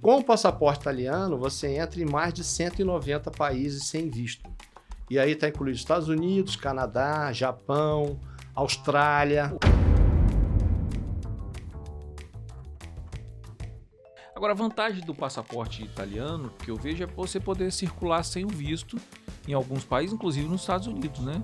Com o passaporte italiano, você entra em mais de 190 países sem visto. E aí está incluído Estados Unidos, Canadá, Japão, Austrália. Agora, a vantagem do passaporte italiano, que eu vejo, é você poder circular sem o visto em alguns países, inclusive nos Estados Unidos, né?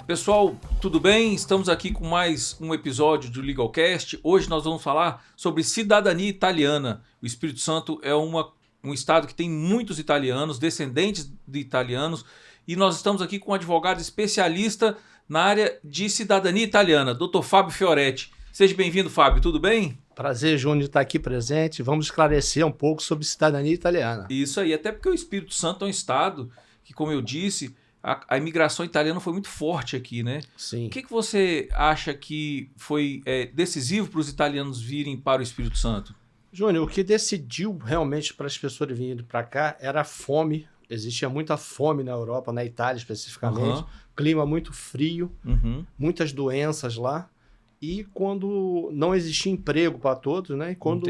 Pessoal, tudo bem? Estamos aqui com mais um episódio do Legalcast. Hoje nós vamos falar sobre cidadania italiana. O Espírito Santo é um estado que tem muitos italianos, descendentes de italianos, e nós estamos aqui com um advogado especialista na área de cidadania italiana, Dr. Fábio Fioretti. Seja bem-vindo, Fábio, tudo bem? Prazer, Júnior, de estar aqui presente. Vamos esclarecer um pouco sobre cidadania italiana. Isso aí, até porque o Espírito Santo é um estado que, como eu disse, a imigração italiana foi muito forte aqui, né? Sim. O que você acha que foi decisivo para os italianos virem para o Espírito Santo? Júnior, o que decidiu realmente para as pessoas virem para cá era a fome. Existia muita fome na Europa, na Itália especificamente. Clima muito frio, muitas doenças lá. E quando não existia emprego para todos, né? E quando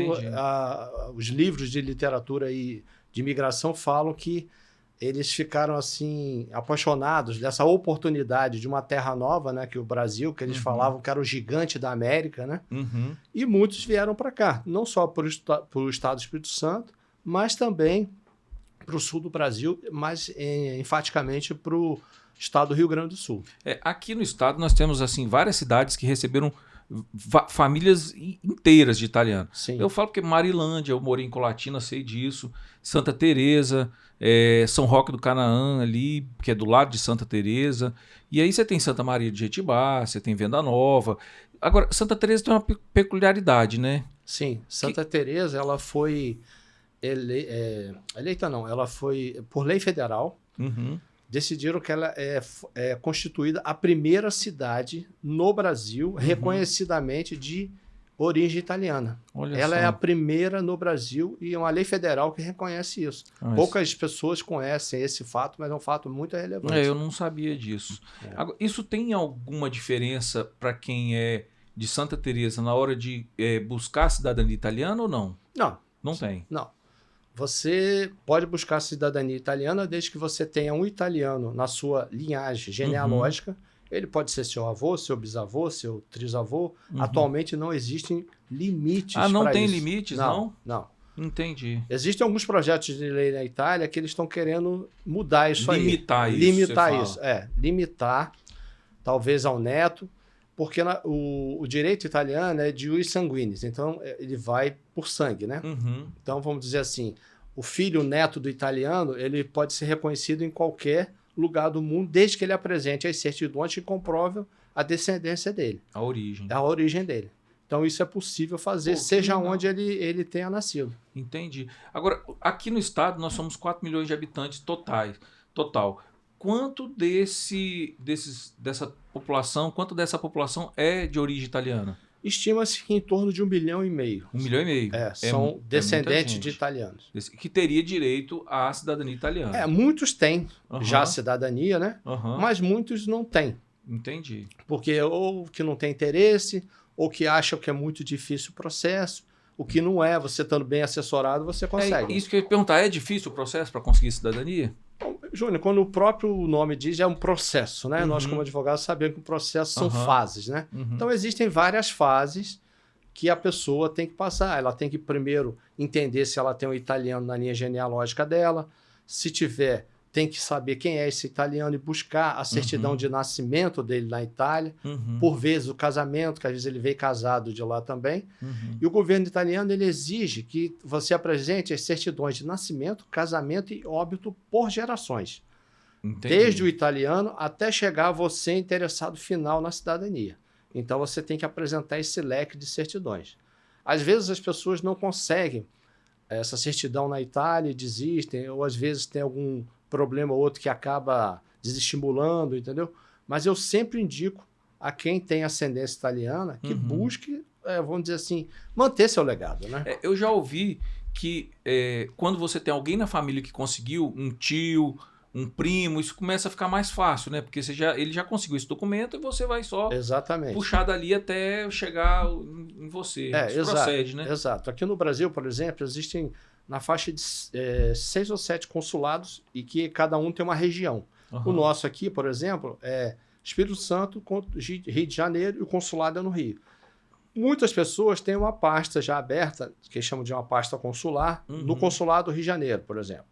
os livros de literatura e de imigração falam que eles ficaram assim apaixonados dessa oportunidade de uma terra nova, né? Que o Brasil, que eles falavam que era o gigante da América, né? E muitos vieram para cá, não só para o estado do Espírito Santo, mas também para o sul do Brasil, mas enfaticamente para o estado do Rio Grande do Sul. Aqui no estado nós temos assim várias cidades que receberam famílias inteiras de italianos. Sim. Eu falo porque Marilândia, eu morei em Colatina, sei disso. Santa Teresa, São Roque do Canaã ali, que é do lado de Santa Teresa. E aí você tem Santa Maria de Jetibá, você tem Venda Nova. Agora, Santa Teresa tem uma peculiaridade, né? Sim, Santa Teresa, ela foi eleita não, ela foi por lei federal. Decidiram que ela é constituída a primeira cidade no Brasil reconhecidamente de origem italiana. Ela é a primeira no Brasil e é uma lei federal que reconhece isso. Poucas pessoas conhecem esse fato, mas é um fato muito relevante. Eu não sabia disso. Agora, isso tem alguma diferença para quem é de Santa Teresa na hora de buscar a cidadania italiana ou não? Não. Não tem? Não. Você pode buscar a cidadania italiana desde que você tenha um italiano na sua linhagem genealógica. Ele pode ser seu avô, seu bisavô, seu trisavô. Atualmente não existem limites para isso. Não tem limites, não? Não. Entendi. Existem alguns projetos de lei na Itália que eles estão querendo mudar isso aí. Limitar isso. Limitar, talvez ao neto, porque o direito italiano é de ius sanguinis, então ele vai por sangue, né? Então vamos dizer assim, o filho neto do italiano, ele pode ser reconhecido em qualquer lugar do mundo, desde que ele apresente as certidões que comprovam a descendência dele. A origem. A origem dele. Então isso é possível fazer, seja onde ele tenha nascido. Entendi. Agora, aqui no estado nós somos 4 milhões de habitantes total. Quanto dessa população é de origem italiana? Estima-se que em torno de 1,5 milhão. 1,5 milhão? São descendentes de italianos. Que teria direito à cidadania italiana. Muitos têm já a cidadania, né? Mas muitos não têm. Entendi. Porque ou que não tem interesse, ou que acham que é muito difícil o processo. O que não é, você estando bem assessorado, você consegue. Isso que eu ia perguntar, é difícil o processo para conseguir cidadania? Júnior, quando o próprio nome diz, é um processo, né? Nós, como advogados, sabemos que o processo são fases, né? Então, existem várias fases que a pessoa tem que passar. Ela tem que, primeiro, entender se ela tem um italiano na linha genealógica dela. Se tiver, tem que saber quem é esse italiano e buscar a certidão de nascimento dele na Itália. Por vezes, o casamento, que às vezes ele veio casado de lá também. E o governo italiano, ele exige que você apresente as certidões de nascimento, casamento e óbito por gerações. Entendi. Desde o italiano até chegar a você interessado final na cidadania. Então, você tem que apresentar esse leque de certidões. Às vezes, as pessoas não conseguem essa certidão na Itália e desistem, ou às vezes tem algum problema ou outro que acaba desestimulando, entendeu? Mas eu sempre indico a quem tem ascendência italiana que busque, vamos dizer assim, manter seu legado, né? Eu já ouvi que quando você tem alguém na família que conseguiu, um tio, um primo, isso começa a ficar mais fácil, né? Porque ele já conseguiu esse documento e você vai só puxar dali até chegar em você. Isso procede, né? Exato. Aqui no Brasil, por exemplo, existem na faixa de 6 ou 7 consulados e que cada um tem uma região. O nosso aqui, por exemplo, é Espírito Santo, Rio de Janeiro, e o consulado é no Rio. Muitas pessoas têm uma pasta já aberta, que chamam de uma pasta consular, no consulado do Rio de Janeiro, por exemplo.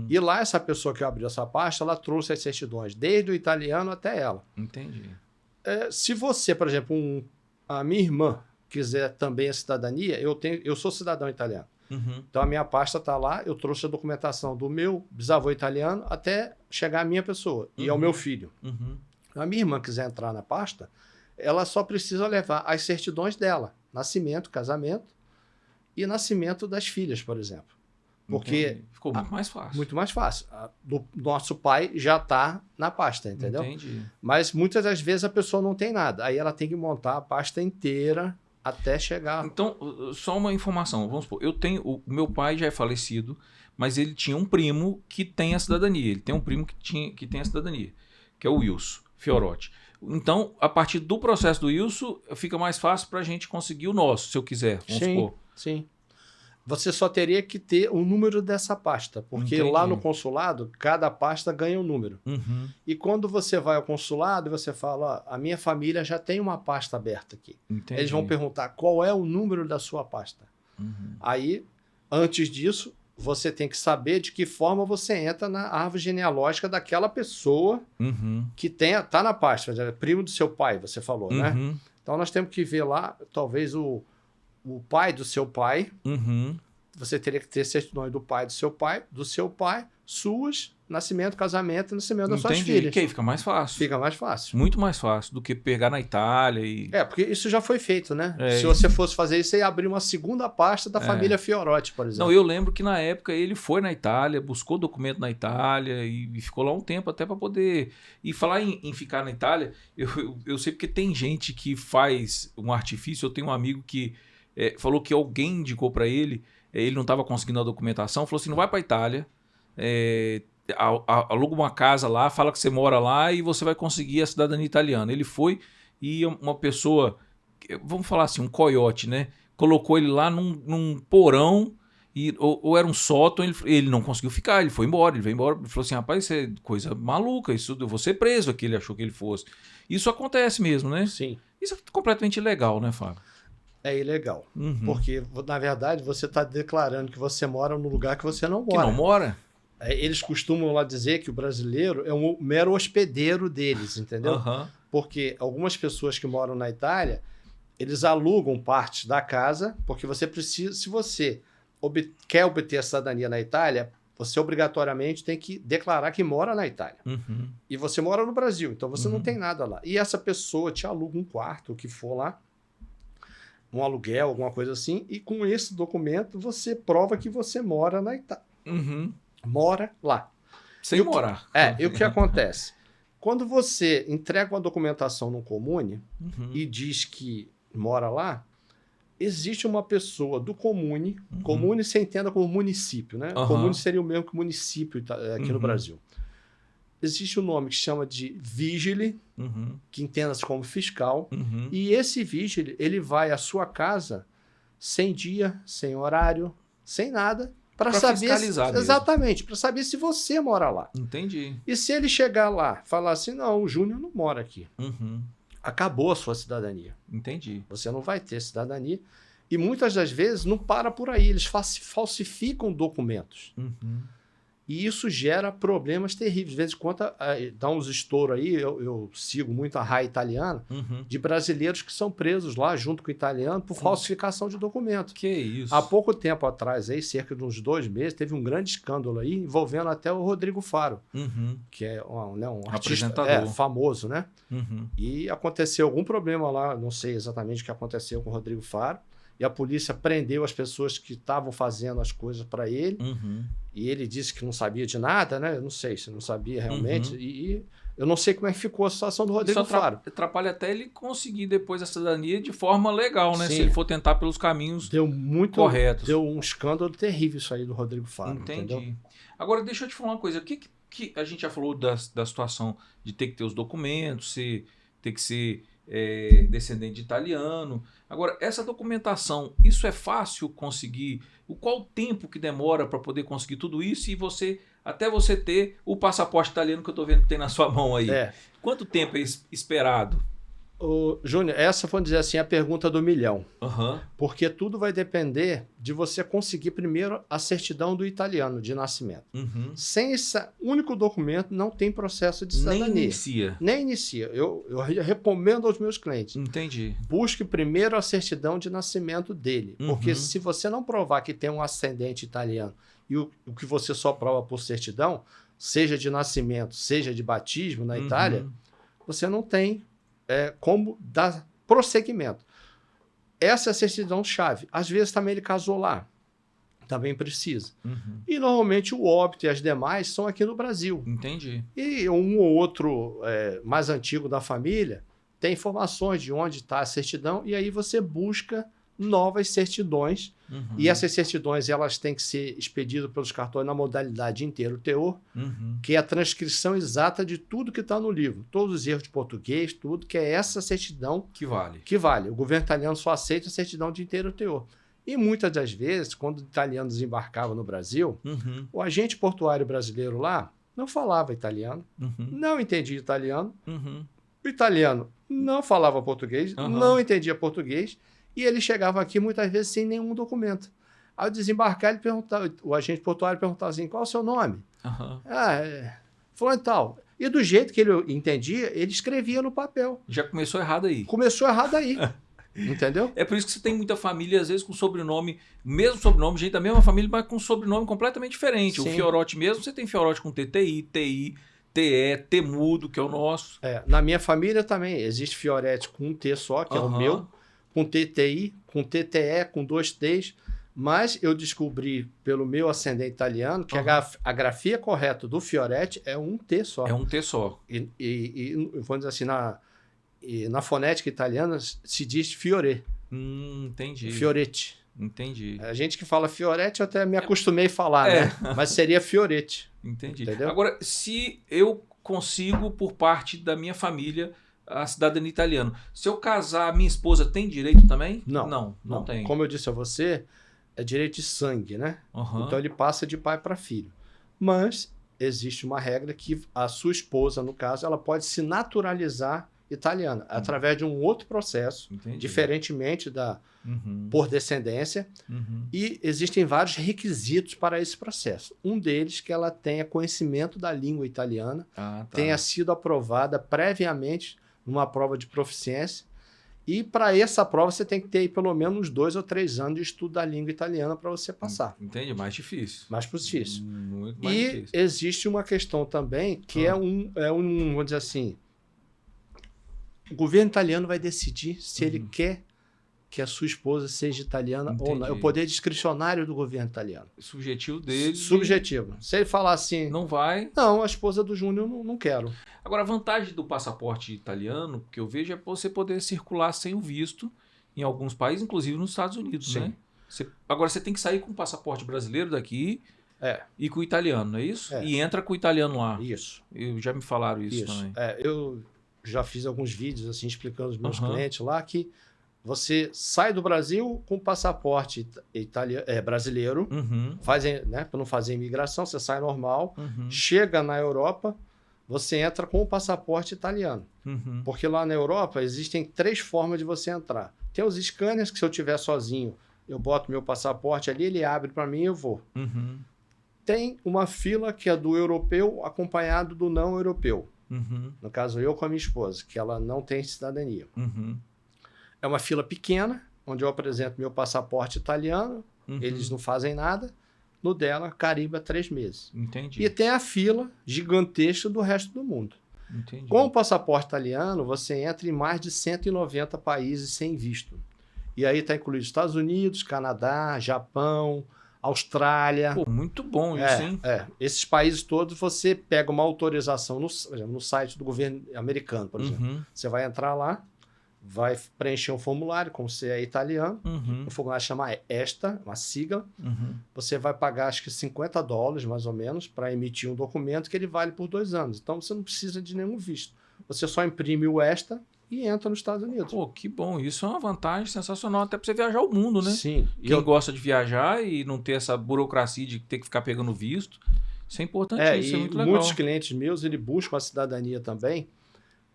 E lá essa pessoa que abriu essa pasta, ela trouxe as certidões, desde o italiano até ela. Entendi. Se você, por exemplo, a minha irmã quiser também a cidadania, eu sou cidadão italiano. Então a minha pasta está lá, eu trouxe a documentação do meu bisavô italiano até chegar à minha pessoa e ao meu filho. A minha irmã quiser entrar na pasta, ela só precisa levar as certidões dela, nascimento, casamento e nascimento das filhas, por exemplo. Porque ficou muito mais fácil. Muito mais fácil. Do nosso pai já está na pasta, entendeu? Entendi. Mas muitas das vezes a pessoa não tem nada. Aí ela tem que montar a pasta inteira até chegar. Então, só uma informação. Vamos supor, o meu pai já é falecido, mas ele tinha um primo que tem a cidadania. Ele tem um primo que tem a cidadania, que é o Wilson Fiorotti. Então, a partir do processo do Wilson, fica mais fácil para a gente conseguir o nosso, se eu quiser. Vamos supor. Sim. Você só teria que ter o número dessa pasta, porque lá no consulado, cada pasta ganha um número. E quando você vai ao consulado, você fala, a minha família já tem uma pasta aberta aqui. Eles vão perguntar qual é o número da sua pasta. Aí, antes disso, você tem que saber de que forma você entra na árvore genealógica daquela pessoa que está na pasta, primo do seu pai, você falou, né? Então, nós temos que ver lá, talvez o pai do seu pai, você teria que ter certidões do seu pai, suas, nascimento, casamento e nascimento das suas filhas. Que aí fica mais fácil. Fica mais fácil. Muito mais fácil do que pegar na Itália e... porque isso já foi feito, né? Se você fosse fazer isso, você ia abrir uma segunda pasta da família Fiorotti, por exemplo. Não, eu lembro que na época ele foi na Itália, buscou documento na Itália e ficou lá um tempo até para poder... E falar em ficar na Itália, eu sei porque tem gente que faz um artifício. Eu tenho um amigo que falou que alguém indicou para ele, ele não estava conseguindo a documentação, falou assim, não vai para a Itália, aluga uma casa lá, fala que você mora lá e você vai conseguir a cidadania italiana. Ele foi e uma pessoa, vamos falar assim, um coiote, né? Colocou ele lá num porão, ou era um sótão, ele não conseguiu ficar, ele foi embora, ele falou assim, rapaz, isso é coisa maluca, isso, eu vou ser preso aqui, ele achou que ele fosse. Isso acontece mesmo, né? Sim. Isso é completamente ilegal, né, Fábio? É ilegal, porque, na verdade, você está declarando que você mora num lugar que você não mora. Que não mora? Eles costumam lá dizer que o brasileiro é um mero hospedeiro deles, entendeu? Porque algumas pessoas que moram na Itália, eles alugam partes da casa, porque você precisa, se você quer obter a cidadania na Itália, você obrigatoriamente tem que declarar que mora na Itália. E você mora no Brasil, então você não tem nada lá. E essa pessoa te aluga um quarto, o que for lá, um aluguel, alguma coisa assim, e com esse documento você prova que você mora na Itália. Mora lá. Sem morar. E o que acontece? Quando você entrega uma documentação no Comune e diz que mora lá, existe uma pessoa do Comune, Comune você entenda como município, né? Comune seria o mesmo que município aqui no Brasil. Existe um nome que se chama de vigile, que entenda-se como fiscal, e esse vigile, ele vai à sua casa sem dia, sem horário, sem nada, para saber fiscalizar exatamente, para saber se você mora lá. Entendi. E se ele chegar lá, falar assim, não, o Júnior não mora aqui. Acabou a sua cidadania. Entendi. Você não vai ter cidadania. E muitas das vezes não para por aí, eles falsificam documentos. E isso gera problemas terríveis. De vez em quando dá uns estouros aí, eu sigo muito a RAI italiana, de brasileiros que são presos lá junto com o italiano por falsificação de documento. Que isso? Há pouco tempo atrás, aí, cerca de uns 2 meses, teve um grande escândalo aí envolvendo até o Rodrigo Faro, que é um artista famoso, né? E aconteceu algum problema lá, não sei exatamente o que aconteceu com o Rodrigo Faro, e a polícia prendeu as pessoas que estavam fazendo as coisas para ele, e ele disse que não sabia de nada, né? Eu não sei se não sabia realmente, e eu não sei como é que ficou a situação do Rodrigo Faro. Atrapalha até ele conseguir depois a cidadania de forma legal, né? Sim. Se ele for tentar pelos caminhos corretos. Deu um escândalo terrível isso aí do Rodrigo Faro. Entendi. Entendeu? Agora, deixa eu te falar uma coisa. O que que a gente já falou da situação de ter que ter os documentos, ter que ser descendente de italiano. Agora, essa documentação, isso é fácil conseguir? Qual o tempo que demora para poder conseguir tudo isso e até você ter o passaporte italiano que eu estou vendo que tem na sua mão aí? Quanto tempo é esperado? Júnior, essa, vamos dizer assim, é a pergunta do milhão. Uhum. Porque tudo vai depender de você conseguir primeiro a certidão do italiano de nascimento. Uhum. Sem esse único documento, não tem processo de cidadania. Nem inicia. Eu recomendo aos meus clientes. Entendi. Busque primeiro a certidão de nascimento dele. Uhum. Porque se você não provar que tem um ascendente italiano e o que você só prova por certidão, seja de nascimento, seja de batismo na Itália, você não tem como dar prosseguimento. Essa é a certidão-chave. Às vezes também ele casou lá. Também precisa. Uhum. E normalmente o óbito e as demais são aqui no Brasil. Entendi. E um ou outro mais antigo da família tem informações de onde está a certidão e aí você busca novas certidões. Uhum. E essas certidões elas têm que ser expedidas pelos cartórios na modalidade inteiro teor, que é a transcrição exata de tudo que está no livro. Todos os erros de português, tudo, que é essa certidão que vale. O governo italiano só aceita a certidão de inteiro teor. E muitas das vezes, quando o italiano desembarcava no Brasil, o agente portuário brasileiro lá não falava italiano, não entendia italiano, o italiano não falava português, não entendia português, e ele chegava aqui muitas vezes sem nenhum documento. Ao desembarcar, o agente portuário perguntava assim, qual é o seu nome? Fulano e tal. E do jeito que ele entendia, ele escrevia no papel. Já começou errado aí. Começou errado aí. Entendeu? É por isso que você tem muita família, às vezes, com sobrenome, mesmo sobrenome, gente da mesma família, mas com sobrenome completamente diferente. Sim. O Fiorotti mesmo, você tem Fiorotti com TTI, TI, TE, Temudo, que é o nosso. Na minha família também existe Fioretti com um T só, que é o meu, com TTI, com TTE, com 2 T's, mas eu descobri pelo meu ascendente italiano que a grafia correta do Fioretti é um T só. É um T só. E vamos dizer assim, na fonética italiana se diz Fiore. Entendi. Fioretti. Entendi. A gente que fala Fioretti, eu até me acostumei a falar, né? Mas seria Fioretti. Entendi. Entendeu? Agora, se eu consigo, por parte da minha família, a cidadania italiana, se eu casar, minha esposa tem direito também? Não tem. Como eu disse a você, é direito de sangue, né? Então ele passa de pai para filho. Mas existe uma regra que a sua esposa, no caso, ela pode se naturalizar italiana, através de um outro processo, diferentemente por descendência, e existem vários requisitos para esse processo. Um deles que ela tenha conhecimento da língua italiana, tenha sido aprovada previamente numa prova de proficiência, e para essa prova você tem que ter pelo menos uns 2 ou 3 anos de estudo da língua italiana para você passar. Entendi, mais difícil. Mais difícil. Muito mais difícil. E existe uma questão também que vamos dizer assim, o governo italiano vai decidir se ele quer que a sua esposa seja italiana ou não. É o poder discricionário do governo italiano. Subjetivo dele. Subjetivo. Se ele falar assim... Não vai. Não, a esposa do Júnior não quero. Agora, a vantagem do passaporte italiano, que eu vejo, é você poder circular sem o visto em alguns países, inclusive nos Estados Unidos, Sim. né? Agora, você tem que sair com o passaporte brasileiro daqui e com o italiano, não é isso? E entra com o italiano lá. Isso. Já me falaram isso também. Eu já fiz alguns vídeos assim explicando aos meus clientes lá que você sai do Brasil com passaporte brasileiro, para não fazer imigração, você sai normal, chega na Europa, você entra com o passaporte italiano. Porque lá na Europa existem 3 formas de você entrar. Tem os scanners, que se eu estiver sozinho, eu boto meu passaporte ali, ele abre para mim e eu vou. Tem uma fila que é do europeu acompanhado do não europeu. No caso, eu com a minha esposa, que ela não tem cidadania. É uma fila pequena, onde eu apresento meu passaporte italiano, eles não fazem nada. No dela, carimba 3 meses. Entendi. E tem a fila gigantesca do resto do mundo. Entendi. Com o passaporte italiano, você entra em mais de 190 países sem visto. E aí está incluído Estados Unidos, Canadá, Japão, Austrália. Pô, muito bom isso, hein? Esses países todos, você pega uma autorização no site do governo americano, por exemplo. Você vai entrar lá, vai preencher um formulário, como você é italiano, o formulário chama ESTA, uma sigla, você vai pagar acho que $50 mais ou menos para emitir um documento que ele vale por 2 anos. Então você não precisa de nenhum visto. Você só imprime o ESTA e entra nos Estados Unidos. Pô, que bom. Isso é uma vantagem sensacional até para você viajar o mundo, né? Sim. Quem gosta de viajar e não ter essa burocracia de ter que ficar pegando visto, isso é importantíssimo, isso é muito legal. Muitos clientes meus, eles buscam a cidadania também,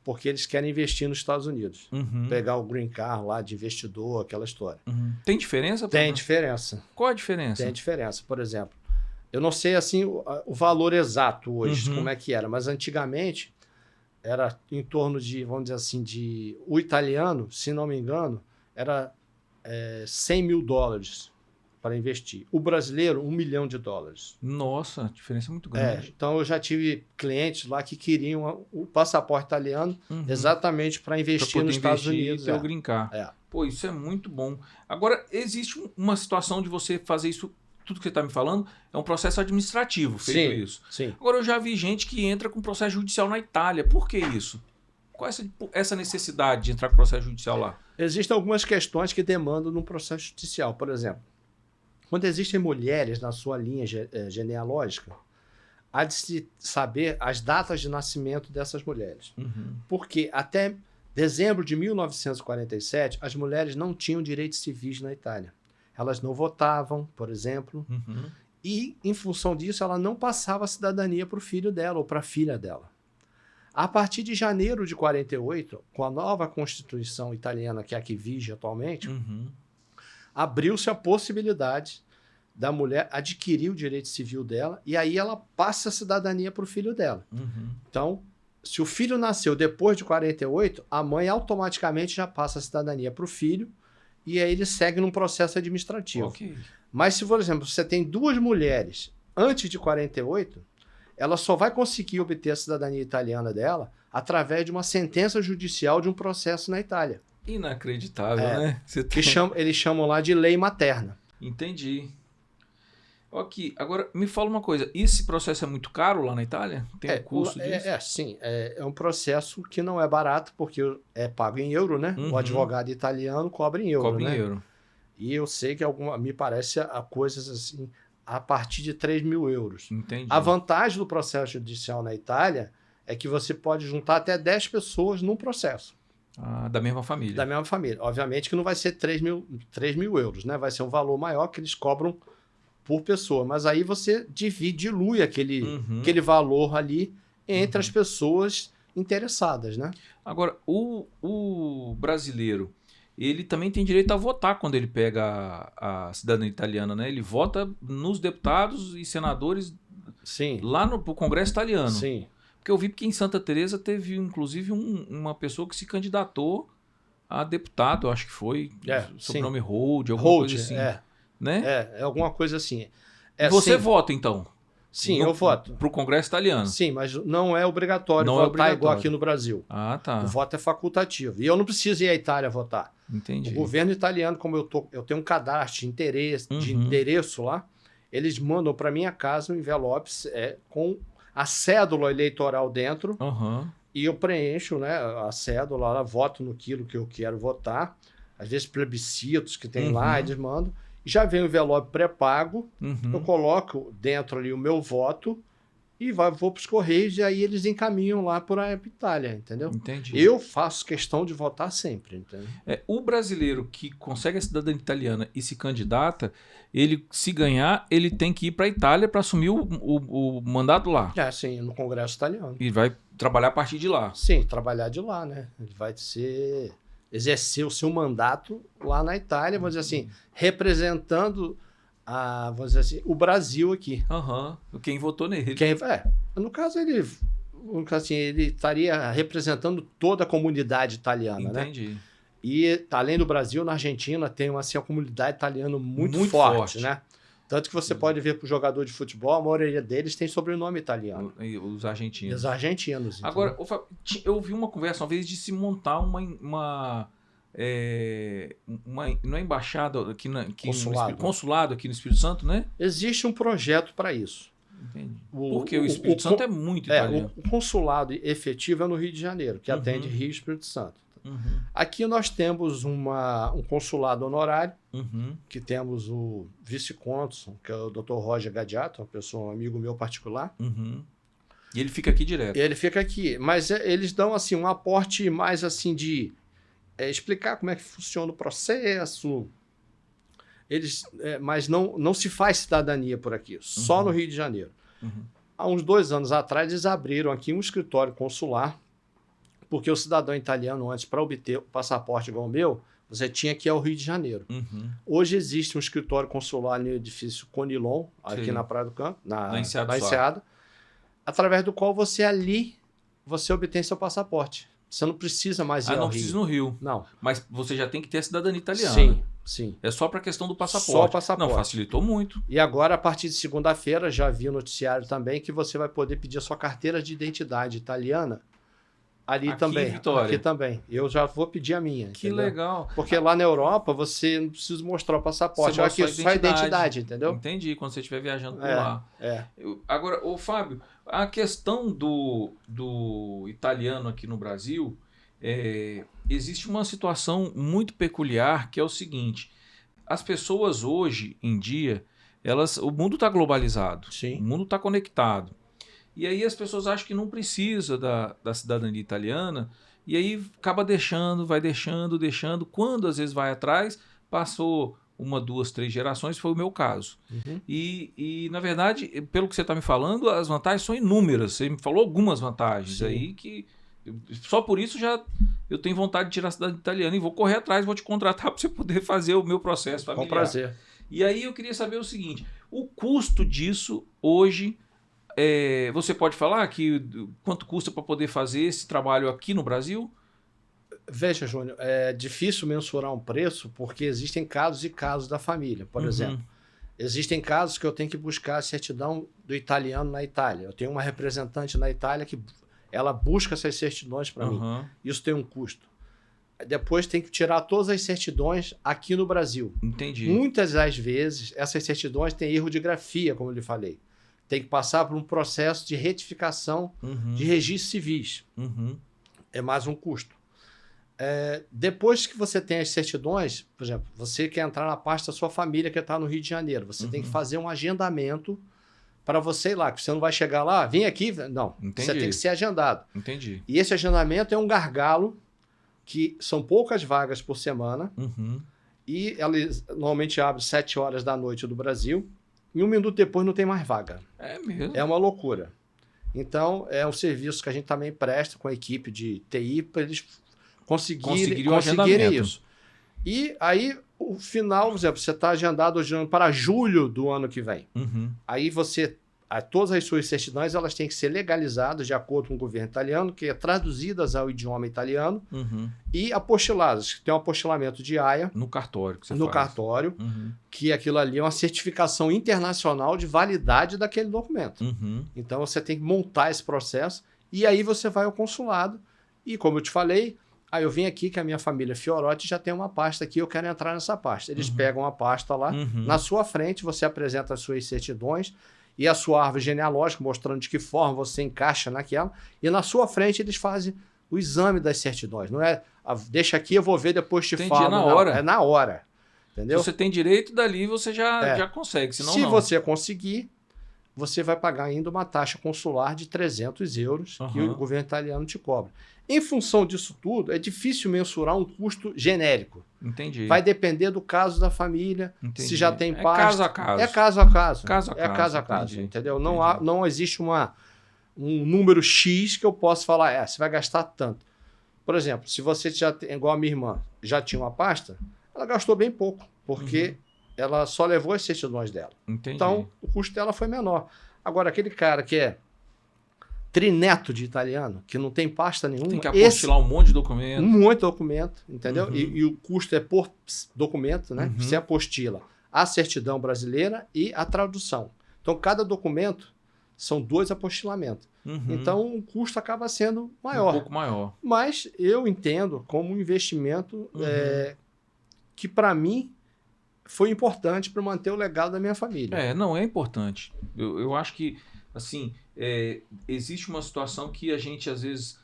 porque eles querem investir nos Estados Unidos. Pegar o green card lá de investidor, aquela história. Tem diferença? Tem diferença. Qual a diferença? Tem diferença. Por exemplo, eu não sei assim o valor exato hoje, como é que era, mas antigamente era em torno de, vamos dizer assim, o italiano, se não me engano, era $100 mil para investir. O brasileiro, $1 milhão. Nossa, a diferença é muito grande. Então eu já tive clientes lá que queriam o passaporte italiano exatamente para investir nos Estados Unidos. E ter o green card. Pô, isso é muito bom. Agora, existe uma situação de você fazer isso, tudo que você está me falando, é um processo administrativo feito isso. Sim. Agora, eu já vi gente que entra com processo judicial na Itália. Por que isso? Qual é essa necessidade de entrar com processo judicial lá? Existem algumas questões que demandam num processo judicial. Por exemplo, quando existem mulheres na sua linha genealógica, há de se saber as datas de nascimento dessas mulheres. Porque até dezembro de 1947, as mulheres não tinham direitos civis na Itália. Elas não votavam, por exemplo, e, em função disso, ela não passava a cidadania para o filho dela ou para a filha dela. A partir de janeiro de 48, com a nova Constituição italiana, que é a que vige atualmente, abriu-se a possibilidade da mulher adquirir o direito civil dela e aí ela passa a cidadania para o filho dela. Então, se o filho nasceu depois de 48, a mãe automaticamente já passa a cidadania para o filho e aí ele segue num processo administrativo. Mas se, por exemplo, você tem 2 mulheres antes de 48, ela só vai conseguir obter a cidadania italiana dela através de uma sentença judicial de um processo na Itália. Inacreditável, né? Eles chamam lá de lei materna. Entendi. Ok, agora me fala uma coisa, esse processo é muito caro lá na Itália? Tem um custo disso? Sim, é um processo que não é barato, porque é pago em euro, né? O advogado italiano cobra em euro, cobra em euro. E eu sei que me parece a coisas assim, a partir de 3 mil euros. Entendi. A vantagem do processo judicial na Itália é que você pode juntar até 10 pessoas num processo. Da mesma família. Da mesma família. Obviamente que não vai ser 3 mil euros, né? Vai ser um valor maior que eles cobram por pessoa. Mas aí você dilui aquele valor ali entre as pessoas interessadas, né? Agora, o brasileiro, ele também tem direito a votar quando ele pega a cidadania italiana, né? Ele vota nos deputados e senadores lá no Congresso italiano. Sim. Porque eu vi que em Santa Teresa teve, inclusive, uma pessoa que se candidatou a deputado, eu acho que foi, sobrenome Hold, alguma coisa assim. Né? É alguma coisa assim. Você vota, então? Sim, eu voto. Para o Congresso italiano? Sim, mas não é obrigatório votar igual aqui no Brasil. Tá. O voto é facultativo. E eu não preciso ir à Itália votar. Entendi. O governo italiano, como eu tenho um cadastro de endereço lá, eles mandam para minha casa um envelope com a cédula eleitoral dentro e eu preencho, né, a cédula, lá, voto no que eu quero votar. Às vezes plebiscitos que tem lá, eles mandam. Já vem o envelope pré-pago, eu coloco dentro ali o meu voto e vou para os Correios e aí eles encaminham lá para a Itália, entendeu? Entendi. Eu faço questão de votar sempre, entendeu? O brasileiro que consegue a cidadania italiana e se candidata, ele, se ganhar, ele tem que ir para a Itália para assumir o mandato lá. Sim, no Congresso italiano. E vai trabalhar a partir de lá. Sim, trabalhar de lá, né? Ele vai exercer o seu mandato lá na Itália, vamos dizer assim, representando vamos dizer assim, o Brasil aqui. Quem votou nele. No caso, ele estaria representando toda a comunidade italiana, Entendi. Né? E além do Brasil, na Argentina tem uma comunidade italiana muito forte, né? Tanto que você pode ver para o jogador de futebol, a maioria deles tem sobrenome italiano. Os argentinos. Os argentinos. Agora, eu ouvi uma conversa uma vez de se montar uma não é embaixada aqui, consulado aqui no Espírito Santo, né? Existe um projeto para isso. Entendi. Porque o Espírito Santo é muito italiano. O consulado efetivo é no Rio de Janeiro, que atende Rio e Espírito Santo. Aqui nós temos um consulado honorário, que temos o vice-cônsul, que é o Dr. Roger Gadiato, um amigo meu particular. E ele fica aqui direto? Ele fica aqui, mas eles dão assim, um aporte mais assim de explicar como é que funciona o processo. Mas não se faz cidadania por aqui, só no Rio de Janeiro. Há uns 2 anos atrás, eles abriram aqui um escritório consular, porque o cidadão italiano, antes, para obter o passaporte igual o meu, você tinha que ir ao Rio de Janeiro. Hoje existe um escritório consular no edifício Conilon, aqui na Praia do Campo, na Enseada, através do qual você obtém seu passaporte. Você não precisa mais ir ao Rio. Não precisa ir no Rio. Não. Mas você já tem que ter a cidadania italiana. Sim. É só para a questão do passaporte. Só o passaporte. Não, facilitou muito. E agora, a partir de segunda-feira, já vi no noticiário também que você vai poder pedir a sua carteira de identidade italiana ali aqui também. Em Vitória. Aqui também. Eu já vou pedir a minha. Que entendeu? legal. Porque lá na Europa, você não precisa mostrar o passaporte. Aqui só a identidade, entendeu? Entendi, quando você estiver viajando por lá. Agora, Fábio, a questão do italiano aqui no Brasil, existe uma situação muito peculiar, que é o seguinte: as pessoas hoje em dia, o mundo está globalizado, o mundo está conectado. E aí as pessoas acham que não precisa da cidadania italiana, e aí acaba vai deixando. Quando às vezes vai atrás, passou 1, 2, 3 gerações, foi o meu caso. E na verdade, pelo que você está me falando, as vantagens são inúmeras. Você me falou algumas vantagens aí que... Só por isso eu tenho vontade de tirar a cidadania italiana e vou correr atrás, vou te contratar para você poder fazer o meu processo familiar. Com prazer. E aí eu queria saber o seguinte: o custo disso hoje, você pode falar quanto custa para poder fazer esse trabalho aqui no Brasil? Veja, Júnior, é difícil mensurar um preço porque existem casos e casos da família. Por exemplo, existem casos que eu tenho que buscar a certidão do italiano na Itália. Eu tenho uma representante na Itália que ela busca essas certidões para mim. Isso tem um custo. Depois tem que tirar todas as certidões aqui no Brasil. Entendi. Muitas das vezes, essas certidões têm erro de grafia, como eu lhe falei. Tem que passar por um processo de retificação de registros civis. É mais um custo. Depois que você tem as certidões, por exemplo, você quer entrar na pasta da sua família que está no Rio de Janeiro. Você tem que fazer um agendamento para você ir lá, que você não vai chegar lá, vem aqui, não. Entendi. Você tem que ser agendado. Entendi. E esse agendamento é um gargalo, que são poucas vagas por semana, e eles normalmente abrem 7 horas da noite do Brasil, e 1 minuto depois não tem mais vaga. É mesmo? É uma loucura. Então, é um serviço que a gente também presta com a equipe de TI para eles conseguirem isso. E aí, o final, por exemplo, você está agendado para julho do ano que vem. Aí todas as suas certidões elas têm que ser legalizadas de acordo com o governo italiano, que é traduzidas ao idioma italiano e apostiladas, que tem um apostilamento de AIA. No cartório que você faz. No cartório, que aquilo ali é uma certificação internacional de validade daquele documento. Então, você tem que montar esse processo e aí você vai ao consulado e, como eu te falei, eu vim aqui que a minha família Fiorotti já tem uma pasta aqui, eu quero entrar nessa pasta. Eles pegam a pasta lá, na sua frente você apresenta as suas certidões e a sua árvore genealógica, mostrando de que forma você encaixa naquela, e na sua frente eles fazem o exame das certidões. Não é, deixa aqui, eu vou ver, depois te falo. É na hora. É na hora. Entendeu? Se você tem direito, dali você já consegue, senão Se não. você conseguir, você vai pagar ainda uma taxa consular de 300 euros que o governo italiano te cobra. Em função disso tudo, é difícil mensurar um custo genérico. Entendi. Vai depender do caso da família, se já tem pasta. Caso a caso. É caso a caso. Caso a caso, entendeu? Não existe um número X que eu possa falar, você vai gastar tanto. Por exemplo, se você já tem, igual a minha irmã, já tinha uma pasta, ela gastou bem pouco, porque ela só levou as certidões dela. Entendi. Então, o custo dela foi menor. Agora, aquele cara que é trineto de italiano, que não tem pasta nenhuma... Tem que apostilar um monte de documento. Um monte de documento, entendeu? E o custo é por documento, né? Você apostila a certidão brasileira e a tradução. Então, cada documento são 2 apostilamentos. Então, o custo acaba sendo maior. Um pouco maior. Mas eu entendo como um investimento que, para mim, foi importante para manter o legado da minha família. Não, é importante. Eu acho que, assim, existe uma situação que a gente, às vezes,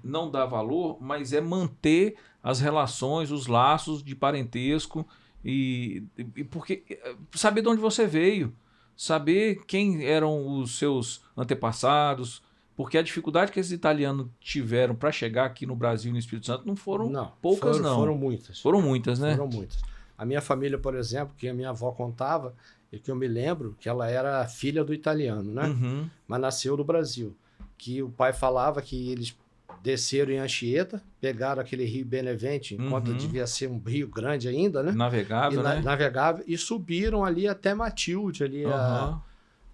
não dar valor, mas é manter as relações, os laços de parentesco e porque saber de onde você veio, saber quem eram os seus antepassados, porque a dificuldade que esses italianos tiveram para chegar aqui no Brasil e no Espírito Santo não foram poucas, não. Foram muitas. Foram muitas, né? Foram muitas. A minha família, por exemplo, que a minha avó contava, e que eu me lembro que ela era filha do italiano, né? Uhum. Mas nasceu no Brasil. Que o pai falava que eles desceram em Anchieta, pegaram aquele rio Benevente, enquanto devia ser um rio grande ainda, né? Navegável, né? Navegável, e subiram ali até Matilde, ali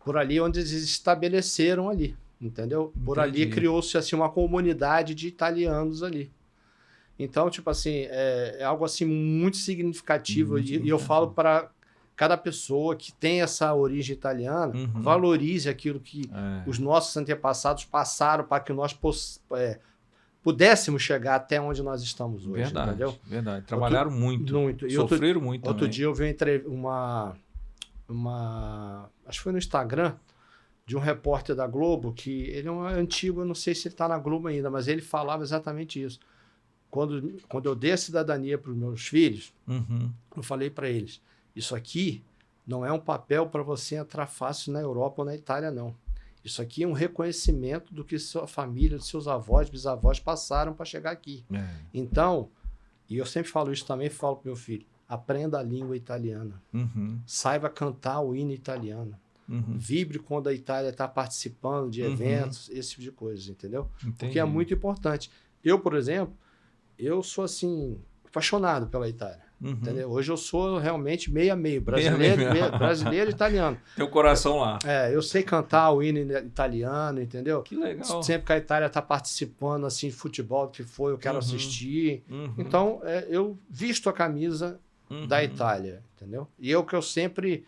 por ali onde eles estabeleceram ali, entendeu? Por ali criou-se assim uma comunidade de italianos ali. Então, tipo assim, é algo assim muito significativo, e eu falo para cada pessoa que tem essa origem italiana, valorize aquilo que os nossos antepassados passaram para que nós pudéssemos chegar até onde nós estamos hoje, verdade, entendeu? Verdade. Trabalharam muito. E sofreram muito outro também. dia eu vi acho que foi no Instagram, de um repórter da Globo, que ele é um antigo, eu não sei se ele está na Globo ainda, mas ele falava exatamente isso. Quando eu dei a cidadania para os meus filhos, eu falei para eles, isso aqui não é um papel para você entrar fácil na Europa ou na Itália, não. Isso aqui é um reconhecimento do que sua família, seus avós, bisavós passaram para chegar aqui. Então, e eu sempre falo isso também, falo para meu filho, aprenda a língua italiana. Saiba cantar o hino italiano. Vibre quando a Itália está participando de eventos, esse tipo de coisa, entendeu? Entendi. Porque é muito importante. Eu, por exemplo, eu sou assim, apaixonado pela Itália. Entendeu? Hoje eu sou realmente meio a meio, brasileiro e italiano. Tem o coração lá. Eu sei cantar o hino italiano, entendeu? Que legal. Sempre que a Itália está participando assim, de futebol, que foi, eu quero assistir. Então, eu visto a camisa da Itália, entendeu? E é o que eu sempre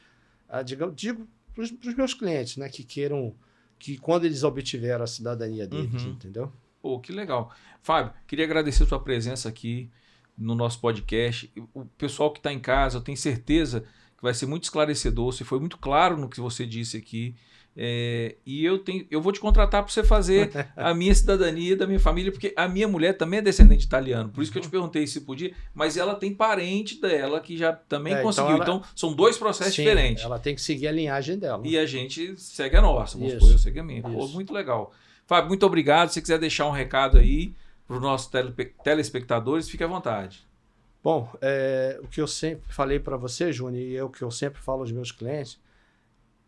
digo para os meus clientes, né, que queiram, que quando eles obtiveram a cidadania deles, entendeu? Pô, que legal. Fábio, queria agradecer a sua presença aqui no nosso podcast. O pessoal que está em casa, eu tenho certeza que vai ser muito esclarecedor. Você foi muito claro no que você disse aqui. E eu vou te contratar para você fazer a minha cidadania da minha família, porque a minha mulher também é descendente italiano. Por isso que eu te perguntei se podia, mas ela tem parente dela que já também conseguiu. Então, são dois processos diferentes. Ela tem que seguir a linhagem dela. E a gente segue a nossa. Vamos supor, eu segue a minha. Pô, muito legal. Fábio, muito obrigado. Se você quiser deixar um recado aí para os nossos telespectadores, fique à vontade. Bom, o que eu sempre falei para você, Júnior, e é o que eu sempre falo aos meus clientes,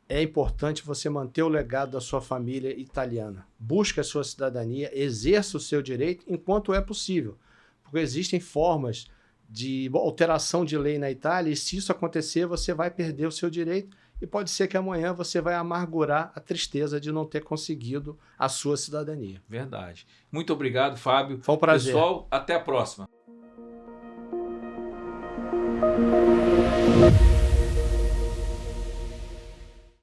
é importante você manter o legado da sua família italiana. Busque a sua cidadania, exerça o seu direito enquanto é possível. Porque existem formas de alteração de lei na Itália, e se isso acontecer, você vai perder o seu direito, e pode ser que amanhã você vai amargurar a tristeza de não ter conseguido a sua cidadania. Verdade. Muito obrigado, Fábio. Foi um prazer. Pessoal, até a próxima.